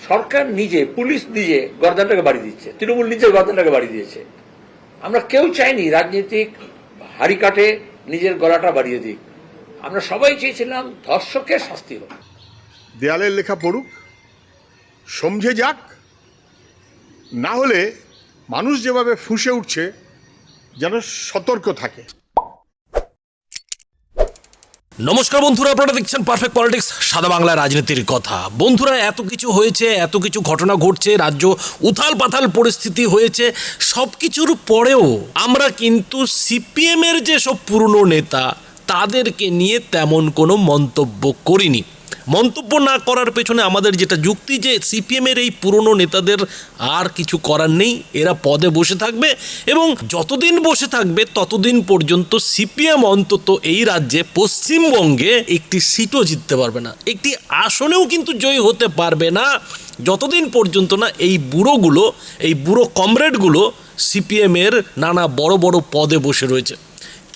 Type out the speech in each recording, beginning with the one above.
সরকার নিজে, পুলিশ নিজে গর্দানটাকে বাড়ি দিচ্ছে, তৃণমূল নিজে গর্দানটাকে বাড়ি দিয়েছে। আমরা কেউ চাইনি রাজনীতিক হাড়ি কাটে নিজের গলাটা বাড়িয়ে দিক। আমরা সবাই চেয়েছিলাম ধর্ষকের শাস্তি হোক। দেয়ালের লেখা পড়ুক, সমঝে যাক, না হলে মানুষ যেভাবে ফুঁসে উঠছে যেন সতর্ক থাকে। নমস্কার বন্ধুরা, আপনারা দেখছেন পারফেক্ট পলিটিক্স, সাদা বাংলা রাজনীতির কথা। বন্ধুরা, এত কিছু হয়েছে, এত কিছু ঘটনা ঘটছে, রাজ্য উথাল পাথাল পরিস্থিতি হয়েছে, সব কিছুর পরেও আমরা কিন্তু সিপিএমের যেসব পুরনো নেতা তাদেরকে নিয়ে তেমন কোনো মন্তব্য করিনি। মন্তব্য না করার পেছনে আমাদের যেটা যুক্তি, যে সিপিএমের এই পুরনো নেতাদের আর কিছু করার নেই, এরা পদে বসে থাকবে এবং যতদিন বসে থাকবে ততদিন পর্যন্ত সিপিএম অন্তত এই রাজ্যে পশ্চিমবঙ্গে একটি সিটও জিততে পারবে না, একটি আসনেও কিন্তু জয়ী হতে পারবে না, যতদিন পর্যন্ত না এই বুড়োগুলো, এই বুড়ো কমরেডগুলো সিপিএমের নানা বড় বড় পদে বসে রয়েছে।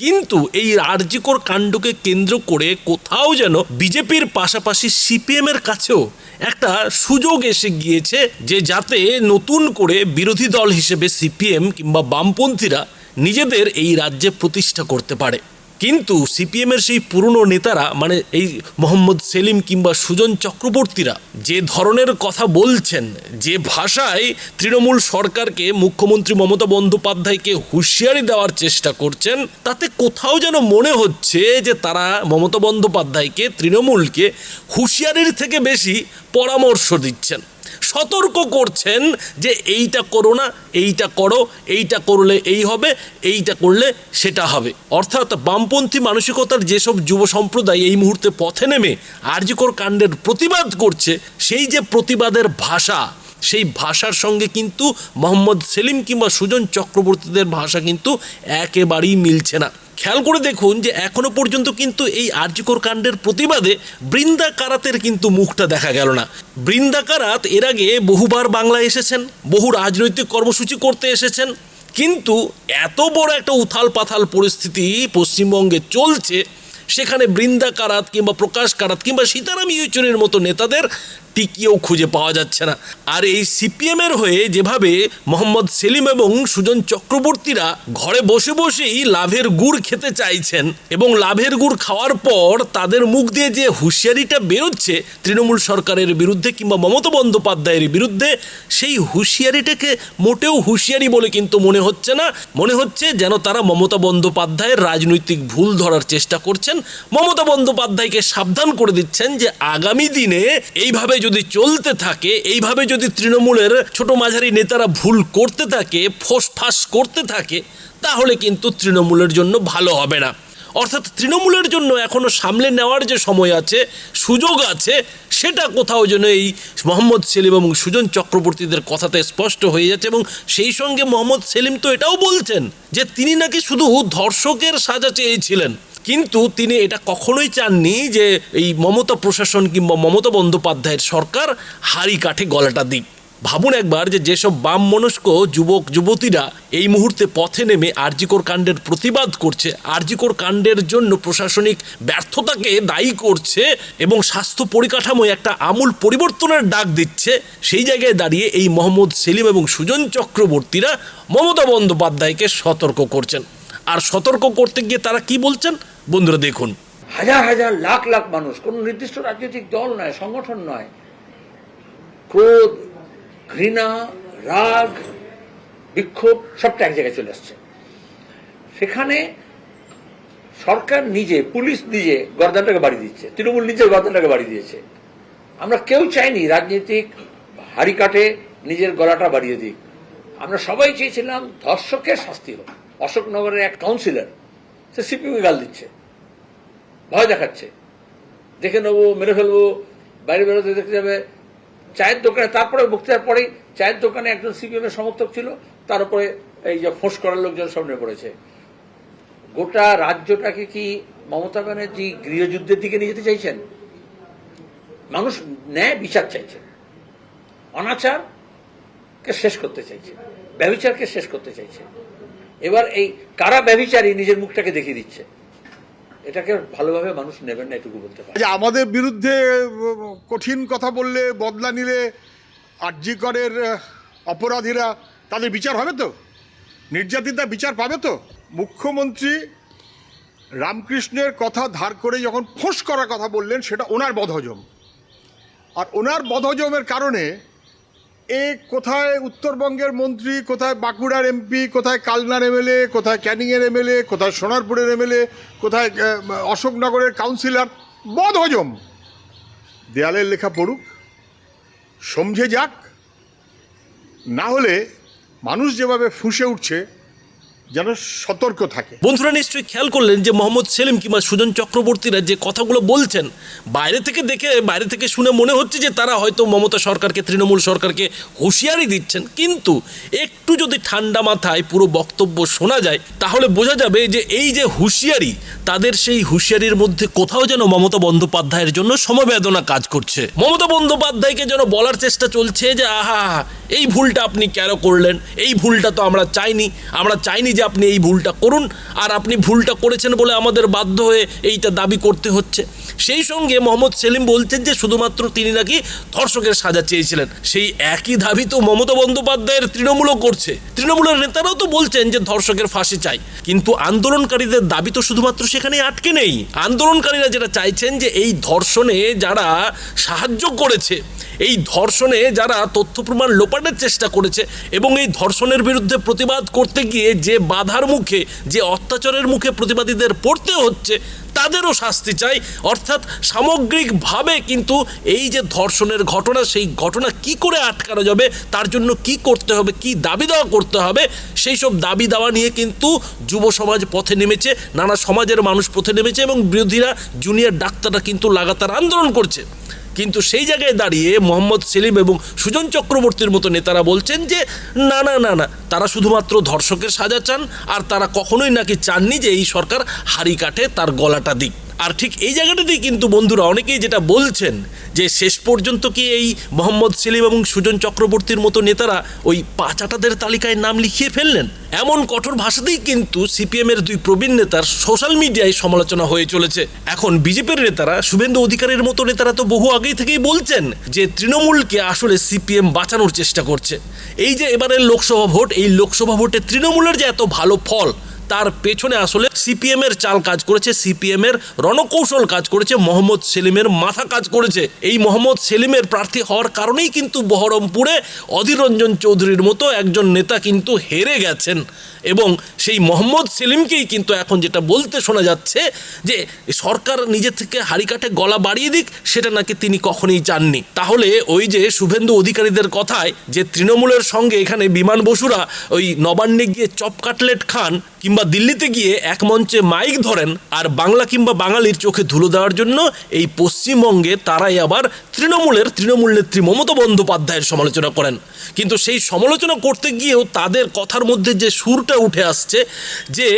কিন্তু এই আরজিকর কাণ্ডকে কেন্দ্র করে কোথাও যেন বিজেপির পাশাপাশি সিপিএমের কাছেও একটা সুযোগ এসে গিয়েছে, যে যাতে নতুন করে বিরোধী দল হিসেবে সিপিএম কিংবা বামপন্থীরা নিজেদের এই রাজ্যে প্রতিষ্ঠা করতে পারে। কিন্তু সিপিএমের সেই পুরনো নেতারা, মানে এই মোহাম্মদ সেলিম কিংবা সুজন চক্রবর্তীরা যে ধরনের কথা বলছেন, যে ভাষায় তৃণমূল সরকারকে, মুখ্যমন্ত্রী মমতা বন্দ্যোপাধ্যায়কে হুঁশিয়ারি দেওয়ার চেষ্টা করছেন, তাতে কোথাও যেন মনে হচ্ছে যে তারা মমতা বন্দ্যোপাধ্যায়কে, তৃণমূলকে হুঁশিয়ারির থেকে বেশি পরামর্শ দিচ্ছেন, সতর্ক করছেন যে এইটা করো না, এইটা করো, এইটা করলে এই হবে, এইটা করলে সেটা হবে। অর্থাৎ বামপন্থী মানসিকতার যেসব যুব সম্প্রদায় এই মুহূর্তে পথে নেমে আরজিকর কাণ্ডের প্রতিবাদ করছে, সেই যে প্রতিবাদের ভাষা, সেই ভাষার সঙ্গে কিন্তু মোহাম্মদ সেলিম কিংবা সুজন চক্রবর্তীদের ভাষা কিন্তু একেবারেই মিলছে না। খেয়াল করে দেখুন যে এখনো পর্যন্ত কিন্তু এই আরজিকর কাণ্ডের প্রতিবাদে বৃন্দা কারাতের কিন্তু মুখটা দেখা গেল না। বৃন্দা কারাত এর আগে বহুবার বাংলায় এসেছেন, বহু রাজনৈতিক কর্মসূচি করতে এসেছেন, কিন্তু এত বড় একটা উথাল পাথাল পরিস্থিতি পশ্চিমবঙ্গে চলছে, সেখানে বৃন্দা কারাত কিংবা প্রকাশ কারাত কিংবা সীতারাম ইয়েচুরির মতো নেতাদের টিকিয়েও খুঁজে পাওয়া যাচ্ছে না। আর এই সিপিএমের হয়ে যেভাবে মোহাম্মদ সেলিম এবং সুজন চক্রবর্তীরা ঘরে বসে বসেই লাভের গুড় খেতে চাইছেন, এবং লাভের গুড় খাওয়ার পর তাদের মুখ দিয়ে যে হুঁশিয়ারিটা বেরোচ্ছে তৃণমূল সরকারের বিরুদ্ধে কিংবা মমতা বন্দ্যোপাধ্যায়ের বিরুদ্ধে, সেই হুঁশিয়ারিটাকে মোটেও হুঁশিয়ারি বলে কিন্তু মনে হচ্ছে না। মনে হচ্ছে যেন তারা মমতা বন্দ্যোপাধ্যায়ের রাজনৈতিক ভুল ধরার চেষ্টা করছেন, মমতা বন্দ্যোপাধ্যায়কে সাবধান করে দিচ্ছেন যে আগামী দিনে এইভাবে যদি চলতে থাকে, এইভাবে যদি তৃণমূলের ছোট মাঝারি নেতারা ভুল করতে থাকে, ফোসফাস করতে থাকে, তাহলে কিন্তু তৃণমূলের জন্য ভালো হবে না। অর্থাৎ তৃণমূলের জন্য এখনো সামলে নেওয়ার যে সময় আছে, সুযোগ আছে, সেটা কোথাও যেন এই মোহাম্মদ সেলিম এবং সুজন চক্রবর্তীদের কথাতে স্পষ্ট হয়ে যাচ্ছে। এবং সেই সঙ্গে মোহাম্মদ সেলিম তো এটাও বলছেন যে তিনি নাকি শুধু ধর্ষকের সাজা চেয়েছিলেন, কিন্তু তিনি এটা কখনোই চাননি যে এই মমতা প্রশাসন কিংবা মমতা বন্দ্যোপাধ্যায়ের সরকার হাড়ি কাঠে গলাটা দিক। ভাবুন একবার যে যেসব বাম মনস্ক যুবক যুবতীরা এই মুহূর্তে পথে নেমে আরজিকর কাণ্ডের প্রতিবাদ করছে, আরজিকর কাণ্ডের জন্য প্রশাসনিক ব্যর্থতাকে দায়ী করছে এবং স্বাস্থ্য পরিকাঠামোয় একটা আমূল পরিবর্তনের ডাক দিচ্ছে, সেই জায়গায় দাঁড়িয়ে এই মোহাম্মদ সেলিম এবং সুজন চক্রবর্তীরা মমতা বন্দ্যোপাধ্যায়কে সতর্ক করছেন। আর সতর্ক করতে গিয়ে তারা কি বলছেন বন্ধুরা দেখুন। হাজার হাজার লাখ লাখ মানুষ, কোন নির্দিষ্ট রাজনৈতিক দল নয়, সংগঠন নয়, ক্রোধ, ঘৃণা, রাগ, বিক্ষোভ সবটা এক জায়গায় চলে আসছে। সেখানে সরকার নিজে, পুলিশ নিজে গর্দানটাকে বাড়ি দিচ্ছে, তৃণমূল নিজে গর্দানটাকে বাড়ি দিয়েছে। আমরা কেউ চাইনি রাজনীতিক হাড়ি কাটে নিজের গলাটা বাড়িয়ে দিক। আমরা সবাই চেয়েছিলাম ধর্ষকের শাস্তি হোক। অশোকনগরের এক কাউন্সিলর, সে সিপিএমকে গাল দিচ্ছে, ভয় দেখাচ্ছে, দেখে নেবো, মেরে ফেলবো, বাইরে বেরোতে দেখতে যাবে। চায়ের দোকানে, তারপরে বক্তৃতার পরেই চায়ের দোকানে একজন সিপিএম এর সমর্থক ছিল, তার উপরে এই যে ফোঁস করার লোকজন সামনে পড়েছে। গোটা রাজ্যটাকে কি মমতা ব্যানার্জি গৃহযুদ্ধের দিকে নিয়ে যেতে চাইছেন? মানুষ ন্যায় বিচার চাইছে, অনাচারকে শেষ করতে চাইছে, ব্যভিচারকে শেষ করতে চাইছে। এবার এই কারা ব্যভিচারী নিজের মুখটাকে দেখিয়ে দিচ্ছে, এটাকে ভালোভাবে মানুষ নেবেন না, এটুকু বলতে পারে। আমাদের বিরুদ্ধে কঠিন কথা বললে, বদলা নিলে আরজি করের অপরাধীরা তাদের বিচার হবে তো? নির্যাতিতা বিচার পাবে তো? মুখ্যমন্ত্রী রামকৃষ্ণের কথা ধার করে যখন ফোঁস করার কথা বললেন, সেটা ওনার বদহজম। আর ওনার বদহজমের কারণে কোথায় উত্তরবঙ্গের মন্ত্রী, কোথায় বাঁকুড়ার এমপি, কোথায় কালনার এমএলএ, কোথায় ক্যানিংয়ের এমএলএ, কোথায় সোনারপুরের এমএলএ, কোথায় অশোকনগরের কাউন্সিলর, বদহজম। দেয়ালের লেখা পড়ুক, সমঝে যাক, না হলে মানুষ যেভাবে ফুঁসে উঠছে যেন সতর্ক থাকে। বন্ধুরা নিশ্চয়ই খেয়াল করলেন যে মোহাম্মদ সেলিম কিংবা সুজন চক্রবর্তীরা যে কথাগুলো বলছেন, বাইরে থেকে শুনে মনে হচ্ছে যে তারা হয়তো মমতা সরকারকে, তৃণমূল সরকারকে হুঁশিয়ারি দিচ্ছেন, কিন্তু একটু যদি ঠান্ডা মাথায় পুরো বক্তব্য শোনা যায় তাহলে বোঝা যাবে যে এই যে হুঁশিয়ারি, তাদের সেই হুঁশিয়ারির মধ্যে কোথাও যেন মমতা বন্দ্যোপাধ্যায়ের জন্য সমবেদনা কাজ করছে। মমতা বন্দ্যোপাধ্যায়কে যেন বলার চেষ্টা চলছে যে আহা, এই ভুলটা আপনি কেন করলেন, এই ভুলটা তো আমরা চাইনি যে আপনি এই ভুলটা করুন, আর আপনি ভুলটা করেছেন বলে আমাদের বাধ্য হয়ে এইটা দাবি করতে হচ্ছে। সেই সঙ্গে মোহাম্মদ সেলিম বলছেন যে শুধুমাত্র তিনি নাকি ধর্ষকের সাজা চেয়েছিলেন। সেই একই দাবি তো মমতা বন্দ্যোপাধ্যায়ের তৃণমূলও করছে। তৃণমূলের নেতারাও তো বলছেন যে ধর্ষকের ফাঁসি চাই, কিন্তু আন্দোলনকারীদের দাবি তো শুধুমাত্র সেখানে আটকে নেই। আন্দোলনকারীরা যেটা চাইছেন যে এই ধর্ষণে যারা সাহায্য করেছে, এই ধর্ষণে যারা তথ্য প্রমাণ লোপাটের চেষ্টা করেছে এবং এই ধর্ষণের বিরুদ্ধে প্রতিবাদ করতে গিয়ে যে বাধার মুখে, যে অত্যাচারের মুখে প্রতিবাদীদের পড়তে হচ্ছে, তাদেরও শাস্তি চাই। অর্থাৎ সামগ্রিকভাবে কিন্তু এই যে ধর্ষণের ঘটনা, সেই ঘটনা কি করে আটকানো যাবে, তার জন্য কি করতে হবে, কি দাবি দাওয়া করতে হবে, সেই সব দাবি দাওয়া নিয়ে কিন্তু যুব সমাজ পথে নেমেছে, নানা সমাজের মানুষ পথে নেমেছে এবং বিরোধীরা, জুনিয়র ডাক্তাররা কিন্তু লাগাতার আন্দোলন করছে। কিন্তু সেই জায়গায় দাঁড়িয়ে মোহাম্মদ সেলিম এবং সুজন চক্রবর্তীর মতো নেতারা বলছেন যে না, তারা শুধুমাত্র ধর্ষকের সাজা চান, আর তারা কখনোই নাকি চাননি যে এই সরকার হাড়ি কাটে তার গলাটা দিক। আর ঠিক এই জায়গাটাতেই কিন্তু বন্ধুরা অনেকেই যেটা বলছেন যে শেষ পর্যন্ত কি এই মোহাম্মদ সেলিম এবং সুজন চক্রবর্তীর মতো নেতারা ওই পাচাটাদের তালিকায় নাম লিখিয়ে ফেললেন। এমন কঠোর ভাষাতেই কিন্তু সিপিএমের দুই প্রবীণ নেতার সোশ্যাল মিডিয়ায় সমালোচনা হয়ে চলেছে। এখন বিজেপির নেতারা, শুভেন্দু অধিকারীর মতো নেতারা তো বহু আগেই থেকেই বলছেন যে তৃণমূলকে আসলে সিপিএম বাঁচানোর চেষ্টা করছে। এই যে এবারের লোকসভা ভোট, এই লোকসভা ভোটে তৃণমূলের যে এত ভালো ফল, তার পেছনে আসলে সিপিএম এর চাল কাজ করেছে, সিপিএম এর রণকৌশল কাজ করেছে, মোহাম্মদ সেলিমের মাথা কাজ করেছে। এই মোহাম্মদ সেলিমের প্রার্থী হওয়ার কারণেই কিন্তু বহরমপুরে অধীর রঞ্জন চৌধুরীর মতো একজন নেতা কিন্তু হেরে গেছেন, এবং সেই মোহাম্মদ সেলিমকেই কিন্তু এখন যেটা বলতে শোনা যাচ্ছে যে সরকার নিজে থেকে হাড়ি কাটে গলা বাড়িয়ে দিক, সেটা নাকি তিনি কখনোই চাননি। তাহলে ওই যে শুভেন্দু অধিকারীদের কথায় যে তৃণমূলের সঙ্গে এখানে বিমান বসুরা ওই নবান্নে গিয়ে চপ কাটলেট খান কিংবা দিল্লিতে গিয়ে এক মঞ্চে মাইক ধরেন, আর বাংলা কিংবা বাঙালির চোখে ধুলো দেওয়ার জন্য এই পশ্চিমবঙ্গে তারাই আবার তৃণমূল নেত্রী মমতা বন্দ্যোপাধ্যায়ের সমালোচনা করেন। কিন্তু সেই সমালোচনা করতে গিয়েও তাদের কথার মধ্যে যে সুরটা উঠে আসছে, যে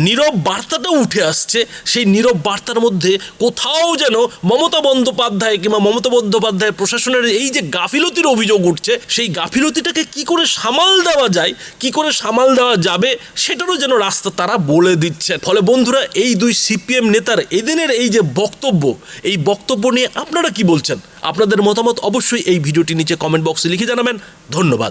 নীরব বার্তাটা উঠে আসছে, সেই নীরব বার্তার মধ্যে কোথাও যেন মমতা বন্দ্যোপাধ্যায় কিংবা মমতা বন্দ্যোপাধ্যায় প্রশাসনের এই যে গাফিলতির অভিযোগ উঠছে, সেই গাফিলতিটাকে কি করে সামাল দেওয়া যায়, কি করে সামাল দেওয়া যাবে, সেটারও যেন রাস্তা তারা বলে দিচ্ছেন। ফলে বন্ধুরা, এই দুই সিপিএম নেতার এদিনের এই যে বক্তব্য, এই বক্তব্য নিয়ে আপনারা কি বলছেন? আপনাদের মতামত অবশ্যই এই ভিডিওটি নিচে কমেন্ট বক্সে লিখে জানাবেন। ধন্যবাদ।